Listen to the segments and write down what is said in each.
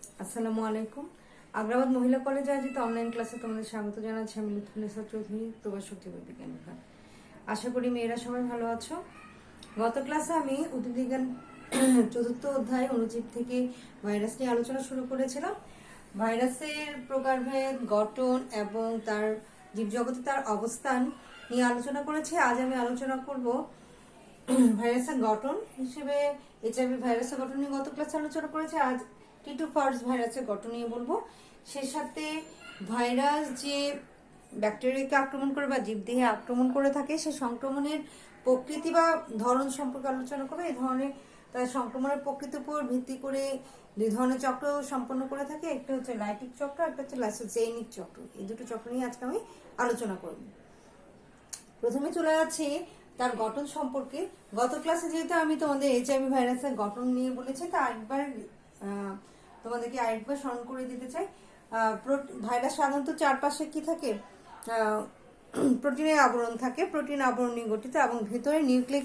আসসালামু আলাইকুম। আগ্রাবাদ মহিলা কলেজে আয়োজিত অনলাইন ক্লাসে তোমাদের স্বাগত জানাচ্ছি। আমি লুৎফুন্নেসা চৌধুরী, প্রভাষক জীববিজ্ঞান বিভাগ। আশা করি মেয়েরা সবাই ভালো আছো। গত ক্লাসে আমি উদ্ভিদবিজ্ঞান চতুর্থ অধ্যায় অণুজীব থেকে ভাইরাস নিয়ে আলোচনা শুরু করেছিলাম। ভাইরাসের প্রকারভেদ, গঠন এবং তার জীবজগতে তার অবস্থান নিয়ে আলোচনা করেছি। আজ আমি আলোচনা করব ভাইরাসের গঠন হিসেবে। এইচআইভি ভাইরাসের গঠন নিয়ে গত ক্লাসে আলোচনা করেছে। আজ টিটু ফার্স ভাইরাসের গঠন নিয়ে বলবো। সে সাথে ভাইরাস যে ব্যাকটেরিয়াকে আক্রমণ করে বা জীবদেহে আক্রমণ করে থাকে, সে সংক্রমণের প্রকৃতি বা ধরন সম্পর্কে আলোচনা করবে। এই ধরনের তার সংক্রমণের প্রকৃতির উপর ভিত্তি করে দুই ধরনের চক্র সম্পন্ন করে থাকে। একটা হচ্ছে লাইটিক চক্র, একটা হচ্ছে লাইসোজেনিক চক্র। এই দুটো চক্র নিয়ে আজকে আমি আলোচনা করব। প্রথমে চলে যাচ্ছি তার গঠন সম্পর্কে। গত ক্লাসে যেহেতু আমি তোমাদের এইচআইভি ভাইরাসের গঠন নিয়ে বলেছি, তা তোমাদেরকে আরেকবার স্মরণ করে দিতে চাই। ভাইরাস সাধারণত চারপাশে কি থাকে? প্রোটিনের আবরণ থাকে, প্রোটিন আবরণ নিয়ে গঠিত, এবং ভেতরে নিউক্লিক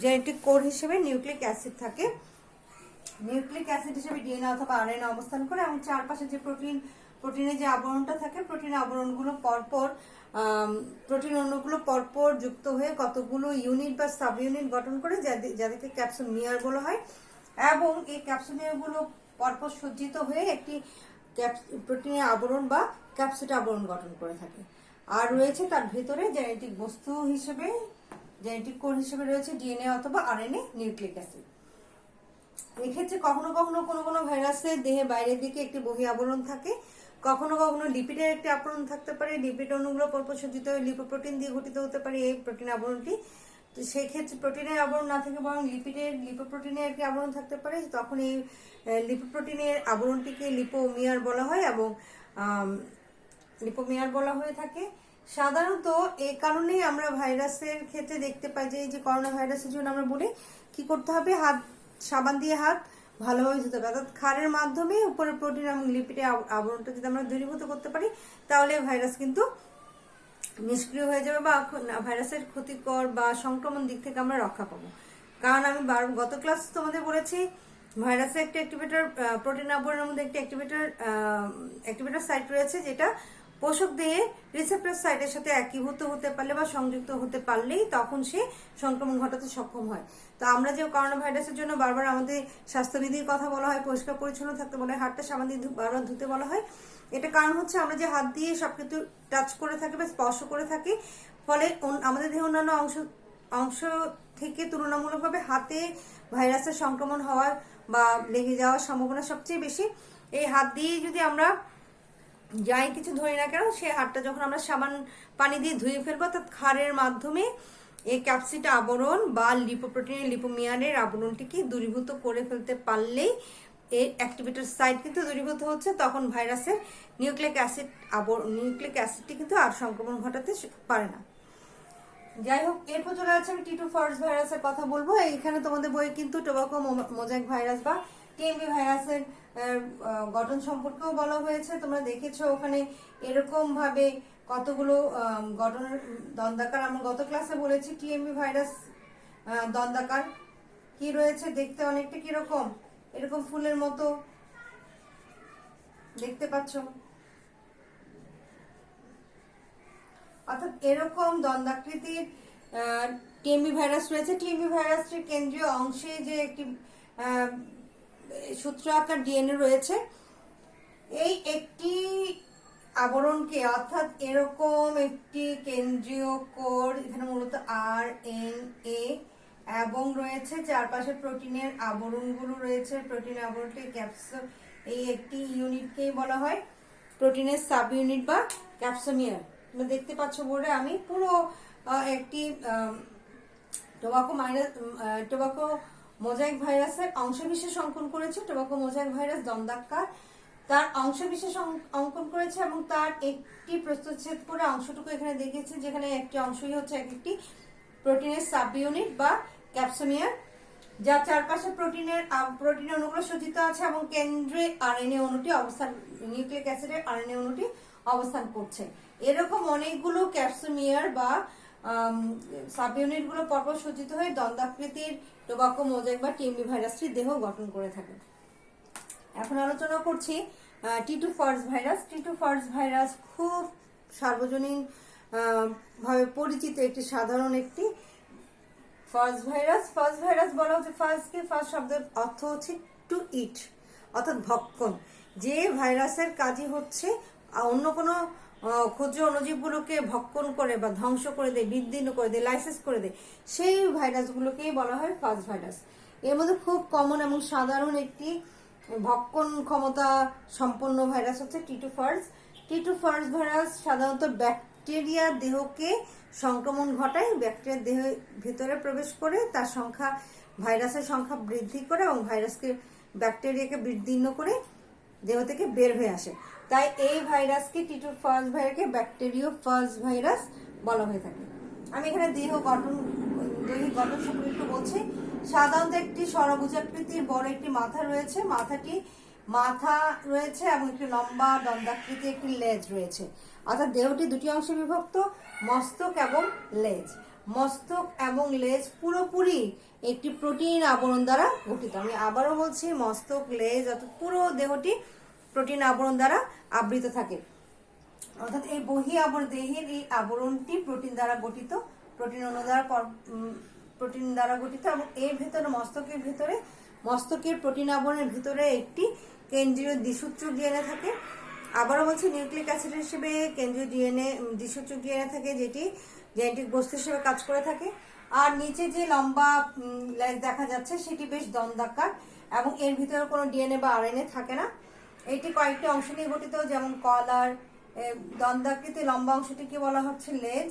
জেনেটিক কোড হিসেবে নিউক্লিক অ্যাসিড থাকে। নিউক্লিক অ্যাসিড হিসেবে ডিএনএ অথবা আরএনএ অবস্থান করে, এবং চারপাশে যে প্রোটিনের যে আবরণটা থাকে, প্রোটিন আবরণগুলো পরপর প্রোটিন অণুগুলো পরপর যুক্ত হয়ে কতগুলো ইউনিট বা সাব ইউনিট গঠন করে, যাদেরকে ক্যাপসুমিয়ার বলা হয়। এবং এই ক্যাপসুমিয়ারগুলো পরপর সজ্জিত হয়ে একটি প্রোটিনের আবরণ বা ক্যাপসিড আবরণ গঠন করে থাকে। আর রয়েছে তার ভেতরে জেনেটিক বস্তু হিসেবে, জেনেটিক কোড হিসেবে রয়েছে ডিএনএ অথবা আরএনএ, নিউক্লিক অ্যাসিড। এক্ষেত্রে কখনো কখনো কোনো ভাইরাসের দেহে বাইরের দিকে একটি বহি আবরণ থাকে, কখনো কখনো লিপিডের একটি আবরণ থাকতে পারে। লিপিড অণুগুলো পরপর সজ্জিত হয়ে লিপোপ্রোটিন দিয়ে গঠিত হতে পারে এই প্রোটিন আবরণটি। তো সেই ক্ষেত্রে প্রোটিনের আবরণ না থেকে বরং লিপোপ্রোটিনের একটি আবরণ থাকতে পারে। তখন এই লিপোপ্রোটিনের আবরণটিকে লিপোমিয়ার বলা হয়, এবং লিপোমিয়ার বলা হয়ে থাকে। সাধারণত এই কারণেই আমরা ভাইরাসের ক্ষেত্রে দেখতে পাই যে এই যে করোনা ভাইরাসের জন্য আমরা বলি কি করতে হবে, সাবান দিয়ে হাত ভালোভাবে ধুতে হবে। অর্থাৎ ক্ষারের মাধ্যমে উপরে প্রোটিন এবং লিপিডের আবরণটা যদি আমরা দূরীভূত করতে পারি, তাহলে ভাইরাস কিন্তু নিষ্ক্রিয় হয়ে যাবে বা ভাইরাসের ক্ষতিকর বা সংক্রমণ দিক থেকে আমরা রক্ষা পাবো। কারণ আমি গত ক্লাস তোমাদের বলেছি, ভাইরাসের একটা অ্যাক্টিভেটর, প্রোটিন আবরণের মধ্যে একটা অ্যাক্টিভেটর সাইট রয়েছে, যেটা পোষক দেহে রিসেপ্টর সাইটের সাথে একীভূত হতে পারলে বা সংযুক্ত হতে পারলেই তখন সে সংক্রমণ ঘটাতে সক্ষম হয়। তো আমরা যে করোনা ভাইরাসের জন্য বারবার আমাদের স্বাস্থ্যবিধির কথা বলা হয়, পরিষ্কার পরিচ্ছন্ন থাকতে বলা হয়, হাতটা সাবান দিয়ে বারবার ধুতে বলা হয়। এটা কারণ হচ্ছে আমরা যে হাত দিয়ে সবকিছু টাচ করে থাকি বা স্পর্শ করে থাকি, ফলে আমাদের দেহের অন্যান্য অংশ থেকে তুলনামূলকভাবে হাতে ভাইরাসের সংক্রমণ হওয়ার বা লেগে যাওয়ার সম্ভাবনা সবচেয়ে বেশি। এই হাত দিয়ে যদি আমরা যাই কিছু ধরি না কেন, সে হাতটা যখন আমরা সাবান পানি দিয়ে ধুয়ে ফেলবো, অর্থাৎ ক্ষারের মাধ্যমে এই ক্যাপসিড আবরণ বা লিপোপ্রোটিনের লিপোমিয়ারের আবরণটিকে দূরীভূত করে ফেলতে পারলেই এই অ্যাক্টিভেটর সাইট কিন্তু দূরীভূত হচ্ছে। তখন ভাইরাসের নিউক্লিক অ্যাসিডটি কিন্তু আর সংক্রমণ ঘটাতে পারে না। যাই হোক, এরপর চলে যাচ্ছে আমি টিটু ফার্স ভাইরাসের কথা বলবো। এইখানে তোমাদের বইয়ে কিন্তু টোবাকো মোজাইক ভাইরাস বা টিএমভি ভাইরাসের গঠন সম্পর্কেও বলা হয়েছে। তোমরা দেখেছো ওখানে এরকম ভাবে কতগুলো গঠনের দন্দাকার। আমরা গত ক্লাসে বলেছি টিএমভি ভাইরাস দন্দাকার কি রয়েছে, দেখতে অনেকটা কিরকম, এরকম ফুলের মতো দেখতে পাচ্ছ। অর্থাৎ এরকম দন্দাকৃতির টিএমভি ভাইরাস রয়েছে। টিএমভি ভাইরাসটির কেন্দ্রীয় অংশে যে একটি সূত্র আকার ডিএনএ রয়েছে, এই একটি আবরণকে, অর্থাৎ এরকম একটি কেন্দ্রীয় কোড, এখানে মূলত আরএনএ, এবং রয়েছে চারপাশে প্রোটিনের আবরণগুলো রয়েছে। প্রোটিনের আবরণটি ক্যাপসুল, এই একটি ইউনিটকেই বলা হয় প্রোটিনের সাব ইউনিট বা ক্যাপসোমিয়ার। তোমরা দেখতে পাচ্ছ বোর্ডে আমি পুরো একটি টোবাকো মোজাইক ভাইরাসের অংশবিশেষ অঙ্কন করেছে। টোবাকো মোজাইক ভাইরাস দন্দাকার, তার অংশবিশেষ অঙ্কন করেছে এবং তার একটি প্রস্তুতচ্ছেদ করে অংশটুকু এখানে দেখেছি, যেখানে একটি অংশই হচ্ছে একটি প্রোটিনের সাব ইউনিট বা ক্যাপসোমিয়ার, যার চারপাশে প্রোটিন অণুগুলো সজ্জিত আছে এবং কেন্দ্রে আরএনএ অণুটি অবস্থান, নিউক্লিক অ্যাসিডের আরএনএ অণুটি অবস্থান করছে। এরকম অনেকগুলো ক্যাপসোমিয়ার বা সাব ইউনিট গুলো পরপর সজ্জিত হয়ে দ্বন্দ্বাকৃতির টোবাকো মোজাইক বা টিএমভি ভাইরাসটির দেহ গঠন করে থাকে। এখন আলোচনা করছি টিটু ফার্স ভাইরাস। টিটু ফার্স ভাইরাস খুব সার্বজনীন ভাবে পরিচিত একটি সাধারণ একটি ফার্স ভাইরাস। ফার্স ভাইরাস বলা হচ্ছে ফার্সকে, ফার্স শব্দের অর্থ হচ্ছে টু ইট, অর্থাৎ ভক্ষণ। যে ভাইরাসের কাজই হচ্ছে অন্য কোনো ক্ষুদ্র অণুজীবগুলোকে ভক্ষণ করে বা ধ্বংস করে দেয়, বিদীর্ণ করে দেয়, লাইসেস করে দেয়, সেই ভাইরাসগুলোকেই বলা হয় ফার্স ভাইরাস। এর মধ্যে খুব কমন এবং সাধারণ একটি ভক্ষণ ক্ষমতা সম্পন্ন ভাইরাস হচ্ছে টিটু ফার্স। টিটু ফার্স ভাইরাস সাধারণত ব্যাকটেরিয়া দেহকে সংক্রমণ ঘটায়, ব্যাকটেরিয়ার দেহের ভিতরে প্রবেশ করে তার সংখ্যা, ভাইরাসের সংখ্যা বৃদ্ধি করে এবং ভাইরাসকে, ব্যাকটেরিয়াকে বিদীর্ণ করে দেহ থেকে বের হয়ে আসে। তাই এই ভাইরাসকে, টিটু ফার্স ভাইরাসকে ব্যাকটেরিয়া ফার্স ভাইরাস বলা হয়ে থাকে। আমি এখানে দৈহিক গঠন সম্পর্কে একটু বলছি। সাধারণত একটি ষড়ভুজাকৃতির বড় একটি মাথা রয়েছে, মাথা রয়েছে এবং একটি লম্বা দন্ডাকৃতি একটি লেজ রয়েছে। অর্থাৎ দেহটি দুটি অংশে বিভক্ত, মস্তক এবং লেজ। মস্তক এবং লেজ পুরোপুরি একটি প্রোটিন আবরণ দ্বারা গঠিত। আমি আবারও বলছি, মস্তক, লেজ অর্থাৎ পুরো দেহটি প্রোটিন আবরণ দ্বারা আবৃত থাকে। অর্থাৎ এই দেহের এই আবরণটি প্রোটিন দ্বারা গঠিত, প্রোটিন দ্বারা গঠিত এবং এর ভেতরে, মস্তকের প্রোটিন আবরণের ভিতরে একটি কেন্দ্রীয় দ্বিসূত্রক ডিএনএ থাকে। আবারও বলছি, নিউক্লিক অ্যাসিড হিসেবে কেন্দ্রীয় দ্বিসূত্রক ডিএনএ থাকে, যেটি জেনেটিক বস্তু হিসেবে কাজ করে থাকে। আর নিচে যে লম্বা লেজ দেখা যাচ্ছে সেটি বেশ দন্ডাকার এবং এর ভিতরে কোনো ডিএনএ বা আরএনএ থাকে না। এটি কয়েকটি অংশ নিয়ে গঠিত, যেমন কলার। দন্ডাকৃতি লম্বা অংশটিকে বলা হচ্ছে লেজ,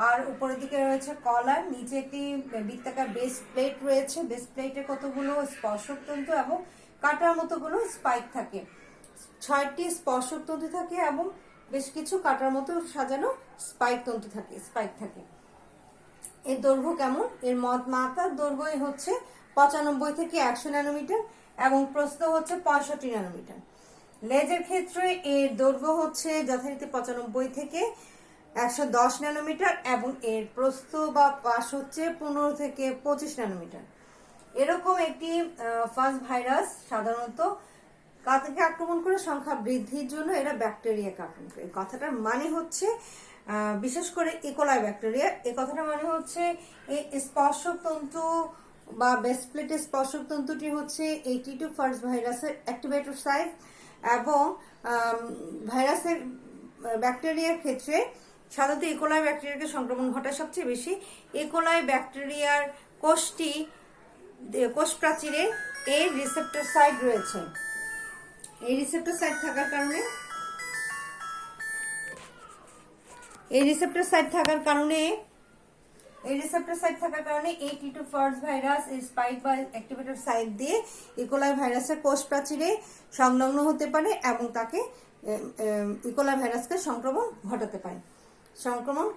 আর উপরের দিকে রয়েছে কলার। নিচে একটি বৃত্তাকার বেস প্লেট রয়েছে, বেস প্লেটে কতগুলো স্পর্শক তন্তু এবং কাটার মতোগুলো স্পাইক থাকে। 6টি স্পর্শক তন্তু থাকে এবং বেশ কিছু কাটার মতো সাজানো স্পাইক থাকে। এর দৈর্ঘ্য কেমন? এর মাথার দৈর্ঘ্য হচ্ছে 95 থেকে 100 ন্যানোমিটার এবং প্রস্থ হচ্ছে 65 ন্যানোমিটার। লেজের ক্ষেত্রে এর দৈর্ঘ্য হচ্ছে যথারীতি 95 থেকে 110 ন্যানোমিটার এবং এর প্রস্থ বা পাশ হচ্ছে 15 থেকে 25 ন্যানোমিটার। এরকম একটি ফার্স ভাইরাস সাধারণত কাকে আক্রমণ করে? সংখ্যা বৃদ্ধির জন্য এরা ব্যাকটেরিয়াকে আক্রমণ করে। কথাটার মানে হচ্ছে, বিশেষ করে ইকোলাই ব্যাকটেরিয়া, এই কথাটার মানে হচ্ছে এই স্পর্শক তন্তু বা বেস প্লেটের স্পর্শক তন্তুটি হচ্ছে এই টিটু ফার্স ভাইরাসের অ্যাক্টিভেটর সাইট এবং ভাইরাসের ব্যাকটেরিয়ার ক্ষেত্রে সাধারণত ইকোলাই ব্যাকটেরিয়াকে সংক্রমণ ঘটায় সবচেয়ে বেশি। ইকোলাই ব্যাকটেরিয়ার কোষ প্রাচীরে এই রিসেপ্টর সাইট রয়েছে। এই রিসেপ্টর সাইট থাকার কারণে এই টিটু ফার্স ভাইরাস এই স্পাইক বা অ্যাক্টিভেটর সাইট দিয়ে ইকোলাই ভাইরাসের কোষ প্রাচীরে সংলগ্ন হতে পারে এবং তাকে ইকোলাই ভাইরাসকে সংক্রমণ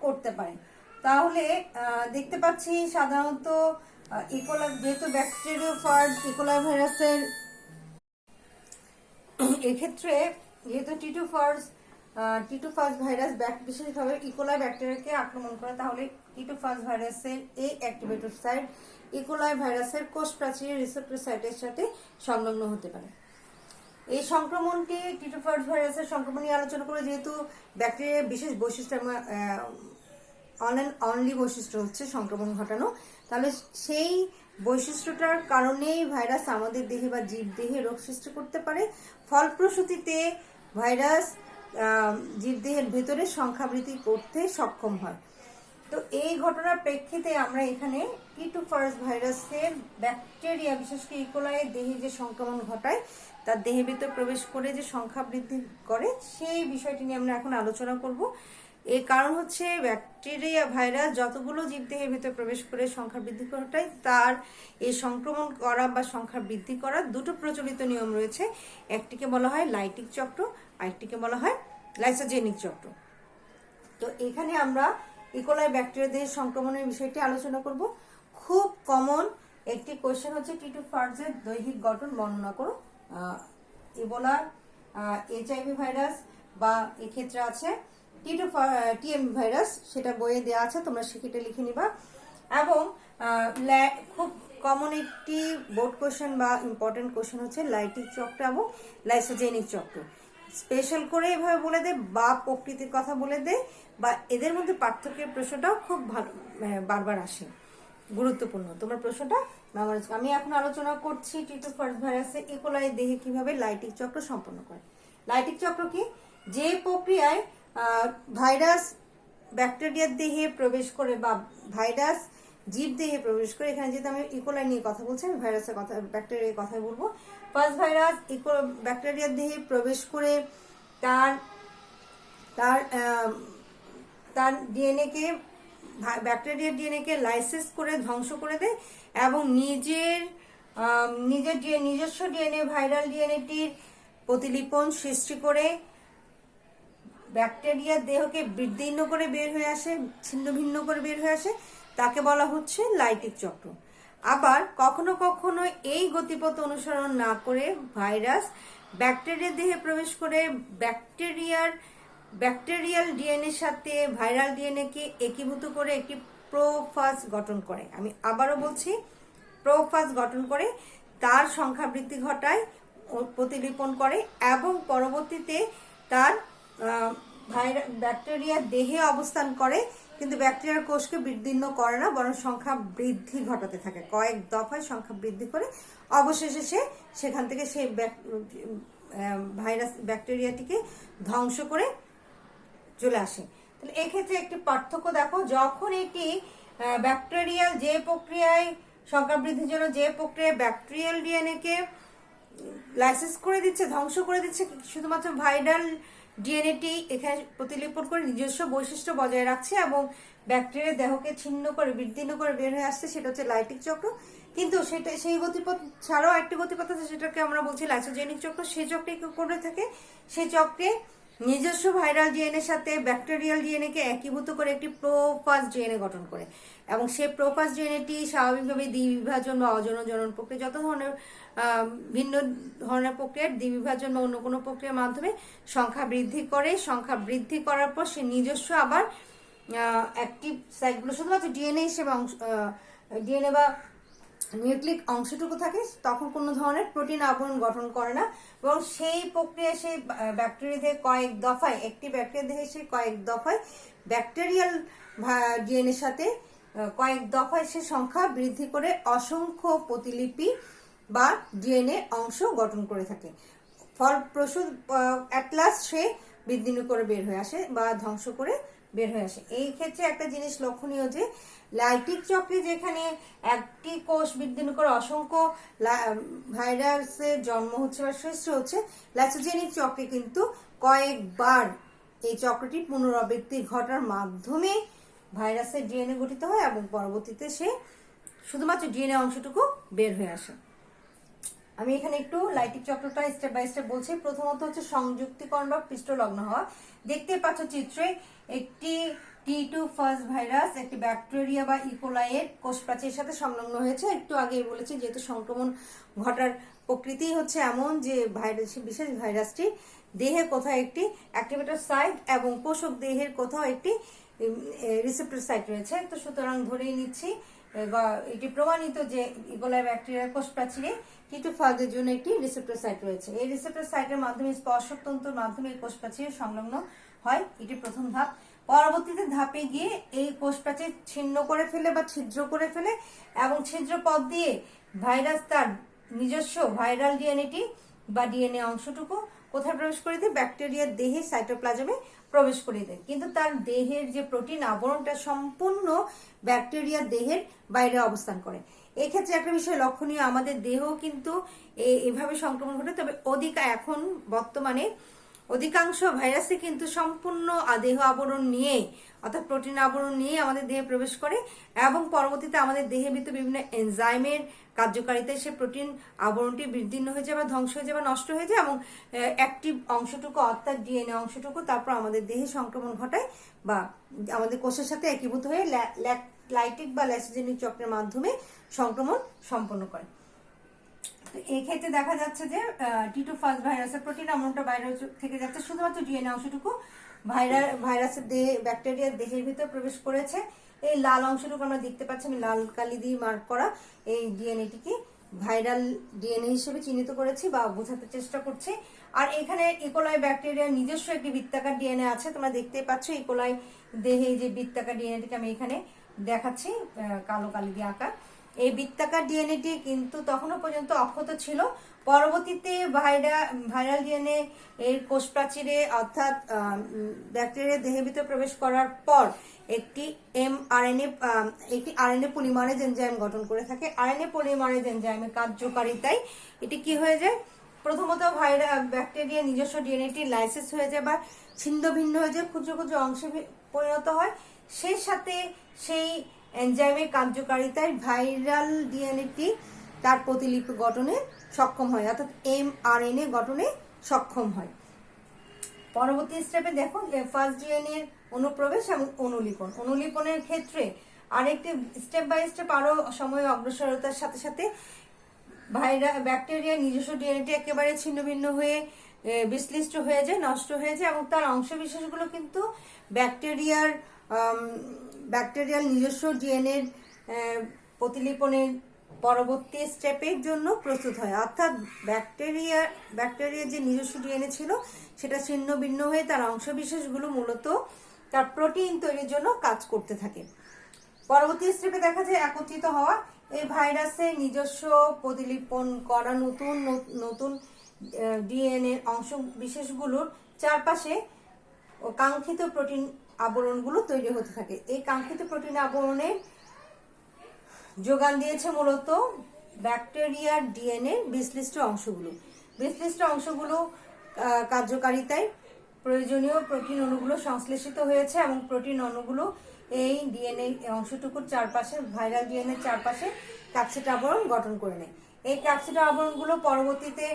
করতে পারে। তাহলে দেখতে পাচ্ছি সাধারণত ইকোলাই, যেহেতু ব্যাকটেরিওফাজ ইকোলাই ভাইরাসের এক্ষেত্রে, যেহেতু টিটু ফার্স ভাইরাস বিশেষভাবে ইকোলাই ব্যাকটেরিয়াকে আক্রমণ করে, তাহলে টিটু ফার্স ভাইরাসের এই অ্যাক্টিভেটর সাইট ইকোলাই ভাইরাসের কোষ প্রাচীরের রিসেপ্টর সাইটের সাথে সংলগ্ন হতে পারে। এই সংক্রমণটি, টিটু ফার্স ভাইরাসের সংক্রমণ নিয়ে আলোচনা করে, যেহেতু ব্যাকটেরিয়ার বিশেষ বৈশিষ্ট্য, অনলি বৈশিষ্ট্য হচ্ছে সংক্রমণ ঘটানো, তাহলে সেই বৈশিষ্ট্যটার কারণেই ভাইরাস আমাদের দেহে বা জীবদেহে রোগ সৃষ্টি করতে পারে। ফলপ্রসূতিতে ভাইরাস জীবদেহের ভেতরে সংখ্যা বৃদ্ধি করতে সক্ষম হয়। তো এই ঘটনার প্রেক্ষিতে আমরা এখানে টিটু ফার্স ভাইরাসের ব্যাকটেরিয়া, বিশেষ করে ইকোলাই দেহে যে সংক্রমণ ঘটায়, তার দেহের ভিতরে প্রবেশ করে যে সংখ্যা বৃদ্ধি করে, সেই বিষয়টি নিয়ে আমরা এখন আলোচনা করব। এর কারণ হচ্ছে ব্যাকটেরিয়া ভাইরাস যতগুলো জীবদেহের ভিতরে প্রবেশ করে সংখ্যা বৃদ্ধি ঘটায়, তার এই সংক্রমণ করা বা সংখ্যা বৃদ্ধি করার দুটো প্রচলিত নিয়ম রয়েছে। একটিকে বলা হয় লাইটিক চক্র, আরেকটিকে বলা হয় লাইসোজেনিক চক্র। তো এখানে আমরা ইকোলাই ব্যাকটেরিয়া দেহের সংক্রমণের বিষয়টি আলোচনা করব। খুব কমন একটি কোশ্চেন হচ্ছে টিটু ফার্সের দৈহিক গঠন বর্ণনা করো। ইবোলা, এইচআইভি ভাইরাস বা এক্ষেত্রে আছে টিএমভি ভাইরাস, সেটা বইয়ে দেওয়া আছে, তোমরা সেক্ষেত্রে লিখে নিবা। এবং খুব কমন একটি বোর্ড কোশ্চেন বা ইম্পর্টেন্ট কোশ্চেন হচ্ছে লাইটিক চক্র এবং লাইসোজেনিক চক্র। স্পেশাল করে এভাবে বলে দেয় বা প্রকৃতির কথা বলে দেয় বা এদের মধ্যে পার্থক্যের প্রশ্নটাও খুব ভালো বারবার আসে, গুরুত্বপূর্ণ। তোমার প্রশ্নটা মেমোরাইজ। আমি এখন আলোচনা করছি টিটো ফার্স্ট ভাইরাসে ইকোলাই দেহে কিভাবে লাইটিক চক্র সম্পন্ন করে। লাইটিক চক্র কি? যে প্রক্রিয়ায় ভাইরাস ব্যাকটেরিয়ার দেহে প্রবেশ করে বা ভাইরাস জীব দেহে প্রবেশ করে, এখানে যেহেতু আমি ইকোলাই নিয়ে কথা বলছি, আমি ভাইরাসের কথা ব্যাকটেরিয়ার কথা বলবো। ফার্স্ট ভাইরাস ব্যাকটেরিয়ার দেহে প্রবেশ করে তার তার তার ডিএনএকে, ব্যাকটেরিয়ার ডিএনএকে লাইসিস করে ধ্বংস করে দেয় এবং নিজস্ব ডিএনএ ভাইরাল ডিএনএটির প্রতিলিপন সৃষ্টি করে ব্যাকটেরিয়ার দেহকে বিদীর্ণ করে বের হয়ে আসে, ছিন্ন ভিন্ন করে বের হয়ে আসে, তাকে বলা হচ্ছে লাইটিক চক্র। আবার কখনো কখনো এই গতিপথ অনুসরণ না করে ভাইরাস ব্যাকটেরিয়ার দেহে প্রবেশ করে ব্যাকটেরিয়াল ডিএনএর সাথে ভাইরাল ডিএনএকে একীভূত করে একটি প্রোফাজ গঠন করে। আমি আবারও বলছি, প্রোফাজ গঠন করে তার সংখ্যা বৃদ্ধি ঘটায়, প্রতিলিপন করে এবং পরবর্তীতে তার ব্যাকটেরিয়ার দেহে অবস্থান করে, কিন্তু ব্যাকটেরিয়ার কোষকে বিদীর্ণ করে না, বরং সংখ্যা বৃদ্ধি ঘটাতে থাকে। কয়েক দফায় সংখ্যা বৃদ্ধি করে অবশেষে সেখান থেকে সেই ভাইরাস ব্যাকটেরিয়াটিকে ধ্বংস করে চলে আসে। তাহলে এক্ষেত্রে একটি পার্থক্য দেখো, যখন এটি ব্যাকটেরিয়াল যে প্রক্রিয়ায় সংখ্যা বৃদ্ধির জন্য যে প্রক্রিয়ায় ব্যাকটেরিয়াল ডিএনএকে লাইসিস করে দিচ্ছে, ধ্বংস করে দিচ্ছে, শুধুমাত্র ভাইরাল ডিএনএটি এখানে প্রতিলিপন করে নিজস্ব বৈশিষ্ট্য বজায় রাখছে এবং ব্যাকটেরিয়ার দেহকে ছিন্ন করে বিদীর্ণ করে বের হয়ে আসছে, সেটা হচ্ছে লাইটিক চক্র। কিন্তু সেই গতিপথ ছাড়াও একটি গতিপথ আছে, সেটাকে আমরা বলছি লাইসোজেনিক চক্র। সেই চক্রে কি করে থাকে? সেই চক্রে নিজস্ব ভাইরাল ডিএনএর সাথে ব্যাকটেরিয়াল ডিএনএকে একীভূত করে একটি প্রোফাজ ডিএনএ গঠন করে এবং সেই প্রোফাজ ডিএনএটি স্বাভাবিকভাবে দ্বিবিভাজন বা অজনজনন প্রক্রিয়া, যত ধরনের ভিন্ন ধরনের প্রক্রিয়ার দ্বিবিভাজন বা অন্য কোনো প্রক্রিয়ার মাধ্যমে সংখ্যা বৃদ্ধি করে। সংখ্যা বৃদ্ধি করার পর সে নিজস্ব আবার অ্যাক্টিভ সাইটগুলো, শুধুমাত্র ডিএনএ হিসেবে ডিএনএ বা নিউক্লিক অংশটুকু থাকে, তখন কোনো ধরনের প্রোটিন আবরণ গঠন করে না, এবং সেই প্রক্রিয়া সেই ব্যাকটেরিয়া থেকে কয়েক দফায়, একটি ব্যাকটেরিয়া থেকে সে কয়েক দফায় ব্যাকটেরিয়াল ডিএনএর সাথে কয়েক দফায় সে সংখ্যা বৃদ্ধি করে অসংখ্য প্রতিলিপি বা ডিএনএ অংশ গঠন করে থাকে। ফলপ্রসূ অ্যাটলাস সে বিদীর্ণ করে বের হয়ে আসে বা ধ্বংস করে বের হয়ে আসে। এই ক্ষেত্রে একটা জিনিস লক্ষণীয় যে লাইটিক চক্রে যেখানে একটি কোষ বিদীর্ণ করে অসংখ্য ভাইরাসের জন্ম হচ্ছে বা সৃষ্টি হচ্ছে, লাইসোজেনিক চক্রে কিন্তু কয়েকবার এই চক্রটি পুনরাবৃত্তি ঘটার মাধ্যমে ভাইরাসের ডিএনএ গঠিত হয় এবং পরবর্তীতে সে শুধুমাত্র ডিএনএ অংশটুকু বের হয়ে আসে। আমি এখানে একটু লাইটিক চক্রটা স্টেপ বাই স্টেপ বলছি। প্রথমত হচ্ছে সংযুক্তিকরণ বা পৃষ্ঠলগ্ন হওয়া। দেখতে পাচ্ছ চিত্রে একটি টি2 ফার্স্ট ভাইরাস একটি ব্যাকটেরিয়া বা ইকোলাইয়ের কোষপ্রাচীরের সাথে সংলগ্ন হয়েছে। একটু আগেই বলেছি, যেহেতু সংক্রমণ ঘটার প্রকৃতি হচ্ছে এমন যে বিশেষ ভাইরাসটি দেহে কোথাও একটি অ্যাক্টিভেটর সাইট এবং পোষক দেহের কোথাও একটি রিসেপ্টর সাইট রয়েছে। তো সুতরাং ধরেই নিচ্ছি এটি প্রমাণিত যে ইকোলাই ব্যাকটেরিয়ার কোষপ্রাচীরে টি2 ফার্স্টের জন্য একটি রিসেপ্টর সাইট রয়েছে। এই রিসেপ্টর সাইটের মাধ্যমে স্পর্শতন্ত্রের মাধ্যমে এই কোষপ্রাচীর সংলগ্ন হয়, এটি প্রথম ধাপ। পরবর্তীতে ধাপে গিয়ে এই কোষপ্রাচীর ছিন্ন করে ফেলে বা ছিদ্র করে ফেলে এবং ছিদ্র পথ দিয়ে ভাইরাস তার নিজস্ব ভাইরাল ডিএনএটি বা ডিএনএ অংশটুকু কোথায় প্রবেশ করে দেয়? ব্যাকটেরিয়ার দেহে সাইটোপ্লাজমে প্রবেশ করে দেয়। কিন্তু তার দেহের যে প্রোটিন আবরণটা সম্পূর্ণ ব্যাকটেরিয়ার দেহের বাইরে অবস্থান করে। এক্ষেত্রে একটা বিষয় লক্ষণীয়, আমাদের দেহ কিন্তু এভাবে সংক্রমণ ঘটে, তবে এখন বর্তমানে অধিকাংশ ভাইরাসে কিন্তু সম্পূর্ণ দেহ আবরণ নিয়ে, অর্থাৎ প্রোটিন আবরণ নিয়ে আমাদের দেহে প্রবেশ করে এবং পরবর্তীতে আমাদের দেহের ভিতরে বিভিন্ন এনজাইমের কার্যকারিতায় সে প্রোটিন আবরণটি বিদীর্ণ হয়ে যায় বা ধ্বংস হয়ে যায় বা নষ্ট হয়ে যায় এবং অ্যাক্টিভ অংশটুকু অর্থাৎ ডিএনএ অংশটুকু তারপর আমাদের দেহে সংক্রমণ ঘটায় বা আমাদের কোষের সাথে একীভূত হয়ে লাইটিক বা লাইসোজেনিক চক্রের মাধ্যমে সংক্রমণ সম্পন্ন করে। এই ক্ষেত্রে দেখা যাচ্ছে যে টি2 ফার্স্ট ভাইরাসের প্রোটিন আবরণটা বাইরে থেকে যাচ্ছে, শুধুমাত্র ডিএনএ অংশটুকু ভাইরাসের দেহে ব্যাকটেরিয়ার দেহের ভিতর প্রবেশ করেছে। এই লাল অংশটুকু আমরা দেখতে পাচ্ছি, আমি লাল কালি দিয়ে মার্ক করা এই ডিএনএটিকে ভাইরাল ডিএনএ হিসেবে চিহ্নিত করেছি বা বোঝাতে চেষ্টা করছি। আর এখানে ইকোলাই ব্যাকটেরিয়ার নিজস্ব একটি বৃত্তাকার ডিএনএ আছে, তোমরা দেখতে পাচ্ছ ইকোলাই দেহে যে বৃত্তাকার ডিএনএটিকে আমি এখানে দেখাচ্ছি কালো কালি দিয়ে আঁকা। এই বৃত্তাকার ডিএনএটি কিন্তু তখনও পর্যন্ত অক্ষত ছিল। পরবর্তীতে ভাইরাল ডিএনএ এর কোষ প্রাচীরে অর্থাৎ ব্যাকটেরিয়ার দেহের ভিতরে প্রবেশ করার পর একটি আরএনএ পলিমারেজ এনজাইম গঠন করে থাকে। আরএনএ পলিমারেজ এনজাইমের কার্যকারিতায় এটি কি হয়ে যায়, প্রথমত ব্যাকটেরিয়ার নিজস্ব ডিএনএটি লাইসেস হয়ে যায় বা ছিন্ন ভিন্ন হয়ে যায়, ক্ষুদ্র ক্ষুদ্র অংশে পরিণত হয়। সেই সাথে সেই এনজাইমের কার্যকারিতায় ভাইরাল ডিএনএটি তার প্রতিলিপি গঠনে সক্ষম হয়, অর্থাৎ এমআরএনএ গঠনে সক্ষম হয়। পরবর্তী স্টেপে দেখো ফার্স্ট ডিএনএ এর অনুপ্রবেশ এবং অনুলিপনের ক্ষেত্রে আরেকটি স্টেপ বাই স্টেপ আরো সময় অগ্রসরতার সাথে সাথে ব্যাকটেরিয়ার নিজস্ব ডিএনএটি একেবারে ছিন্ন ভিন্ন হয়ে বিশ্লিষ্ট হয়ে যায়, নষ্ট হয়ে যায় এবং তার অংশবিশেষগুলো কিন্তু ব্যাকটেরিয়ার নিজস্ব ডিএনএ প্রতিলিপনের পরবর্তী স্টেপের জন্য প্রস্তুত হয়। অর্থাৎ ব্যাকটেরিয়ার যে নিজস্ব ডিএনএ ছিল সেটা ছিন্ন ভিন্ন হয়ে তার অংশবিশেষগুলো মূলত তার প্রোটিন তৈরির জন্য কাজ করতে থাকে। পরবর্তী স্টেপে দেখা যায় একত্রিত হওয়া। এই ভাইরাসের নিজস্ব প্রতিলিপন করা নতুন ডিএনএ অংশ বিশেষগুলোর চারপাশে কাঙ্ক্ষিত প্রোটিন আবরণগুলো তৈরি হতে থাকে। এই কাঙ্ক্ষিত প্রোটিন আবরণের যোগান দিয়েছে মূলত ব্যাকটেরিয়ার ডিএনএ বিশ্লিষ্ট অংশগুলো কার্যকারিতায় প্রয়োজনীয় প্রোটিন অণুগুলো সংশ্লেষিত হয়েছে এবং প্রোটিন অণুগুলো এই ডিএনএ অংশটুকুর চারপাশে ভাইরাল ডিএনএ চারপাশে ক্যাপসিড আবরণ গঠন করে নেয়। এই ক্যাপসিড আবরণগুলো পরবর্তীতে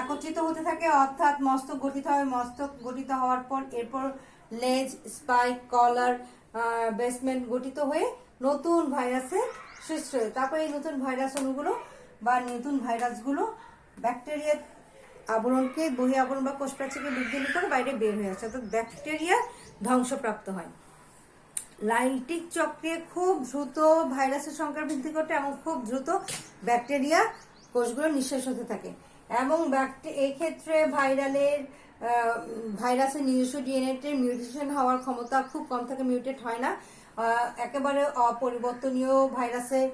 একত্রিত হতে থাকে, অর্থাৎ মস্তক গঠিত হয়। মস্তক গঠিত হওয়ার পর এরপর লেজ, স্পাইক, কলার, বেসমেন্ট গঠিত হয়ে নতুন ভাইরাসে সৃষ্টি হয়। তারপর এই নতুন ভাইরাস অণুগুলো বা নতুন ভাইরাসগুলো ব্যাকটেরিয়ার আবরণকে বহি আবরণ বা কোষ প্রাচীরকে বিঘ্নিত করে বাইরে বের হয়ে আসে, অর্থাৎ ব্যাকটেরিয়া ধ্বংসপ্রাপ্ত হয়। লাইটিক চক্রে খুব দ্রুত ভাইরাসের সংখ্যা বৃদ্ধি ঘটে এবং খুব দ্রুত ব্যাকটেরিয়া কোষগুলো নিঃশেষ হতে থাকে এবং এই ক্ষেত্রে ভাইরাসের নিজস্ব ডিএনএ মিউটেশন হওয়ার ক্ষমতা খুব কম থাকে, মিউটেট হয় না, একেবারে অপরিবর্তনীয় ভাইরাসের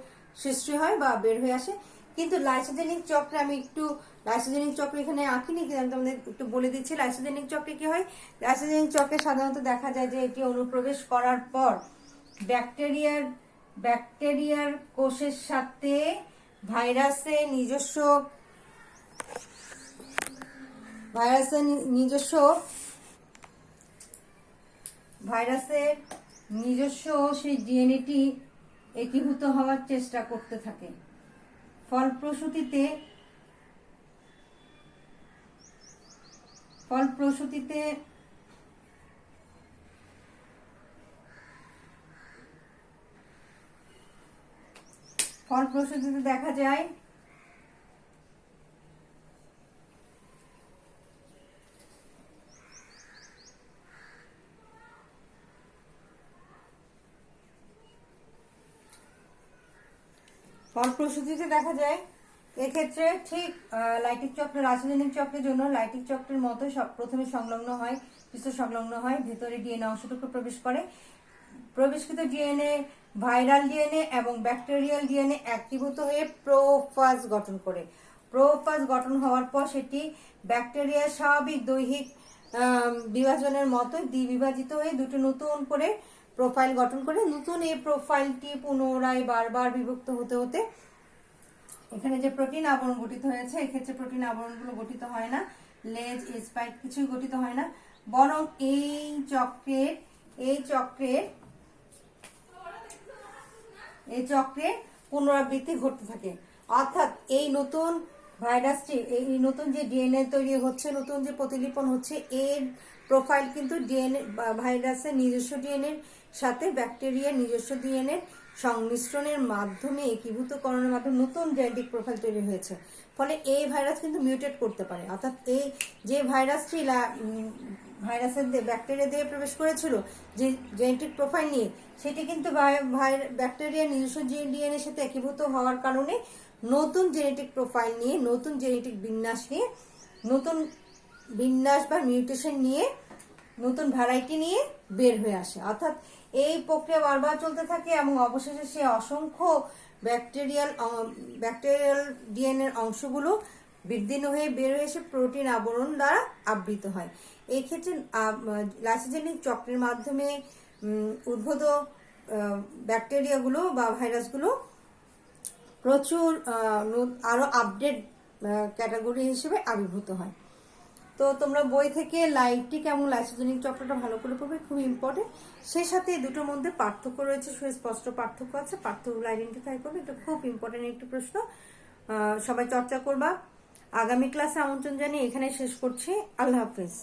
সৃষ্টি হয় বা বের হয়ে আসে। কিন্তু লাইসোজেনিক চক্রে আমি একটু লাইসোজেনিক চক্র এখানে আঁকিনি, কিন্তু আমি তোমাদের একটু বলে দিচ্ছি লাইসোজেনিক চক্রে কি হয়। লাইসোজেনিক চক্রে সাধারণত দেখা যায় যে এটি অনুপ্রবেশ করার পর ব্যাকটেরিয়ার কোষের সাথে ভাইরাসের নিজস্ব সেই ডিএনএটি একীভূত হওয়ার চেষ্টা করতে থাকে। ফলপ্রসূতিতে দেখা যায় এক্ষেত্রে ঠিক লাইটিক চক্র রাসায়নিক চক্রের জন্য লাইটিক চক্রের মতো প্রথমে সংলগ্ন হয় ভেতরে ডিএনএ অংশটুকু প্রবেশকৃত ডিএনএ ভাইরাল ডিএনএ এবং ব্যাকটেরিয়াল ডিএনএ একীভূত হয়ে প্রোফাজ গঠন হওয়ার পর সেটি ব্যাকটেরিয়ার স্বাভাবিক দৈহিক বিভাজনের মতো দ্বিবিভাজিত হয়ে দুটো নতুন করে প্রোফাইল গঠন করে। নতুন এই প্রোফাইলটি পুনরায় বারবার বিভক্ত হতে হতে এখানে যে প্রোটিন আবরণ গঠিত হয়েছে, এক্ষেত্রে প্রোটিন আবরণগুলো গঠিত হয় না, লেজ, স্পাইক কিছুই গঠিত হয় না, বরং এই চক্রের পুনরাবৃত্তি ঘটতে থাকে। অর্থাৎ এই নতুন ভাইরাসটি, এই নতুন যে ডিএনএ তৈরি হচ্ছে, নতুন যে প্রতিলিপন হচ্ছে, এর প্রোফাইল কিন্তু ভাইরাসের নিজস্ব ডিএনএর সাথে ব্যাকটেরিয়ার নিজস্ব ডিএনএর সংমিশ্রণের মাধ্যমে একীভূতকরণের মাধ্যমে নতুন জেনেটিক প্রোফাইল তৈরি হয়েছে। ফলে এই ভাইরাস কিন্তু মিউটেট করতে পারে। অর্থাৎ এই যে ভাইরাসটি ভাইরাসের ব্যাকটেরিয়া দিয়ে প্রবেশ করেছিল, যে জেনেটিক প্রোফাইল নিয়ে, সেটি কিন্তু ব্যাকটেরিয়ার নিজস্ব ডিএনএ এর সাথে একীভূত হওয়ার কারণে নতুন জেনেটিক প্রোফাইল নিয়ে, নতুন জেনেটিক বিন্যাস নিয়ে, নতুন বিন্যাস বা মিউটেশন নিয়ে, নতুন ভ্যারাইটি নিয়ে বের হয়ে আসে। অর্থাৎ এই প্রক্রিয়া বারবার চলতে থাকে এবং অবশেষে সে অসংখ্য ব্যাকটেরিয়াল ডিএনএ এর অংশগুলো বিদীর্ণ হয়ে বের হয়ে এসে প্রোটিন আবরণ দ্বারা আবৃত হয়। এই ক্ষেত্রে লাইসোজেনিক চক্রের মাধ্যমে উদ্ভূত ব্যাকটেরিয়াগুলো বা ভাইরাসগুলো প্রচুর আরো আপডেট ক্যাটাগরি হিসেবে আবির্ভূত হয়। তো তোমরা বই থেকে লাইটিক এবং লাইসোজেনিক চক্রটা ভালো করে পড়বে, খুব ইম্পর্টেন্ট। সেই সাথে এই দুটোর মধ্যে পার্থক্য রয়েছে, সুস্পষ্ট পার্থক্য আছে, পার্থক্যগুলো আইডেন্টিফাই করবে। এটা খুব ইম্পর্টেন্ট একটি প্রশ্ন, সবাই চর্চা করবা। আগামী ক্লাসে আমন্ত্রণ জানিয়ে এখানে শেষ করছি। আল্লাহ হাফেজ।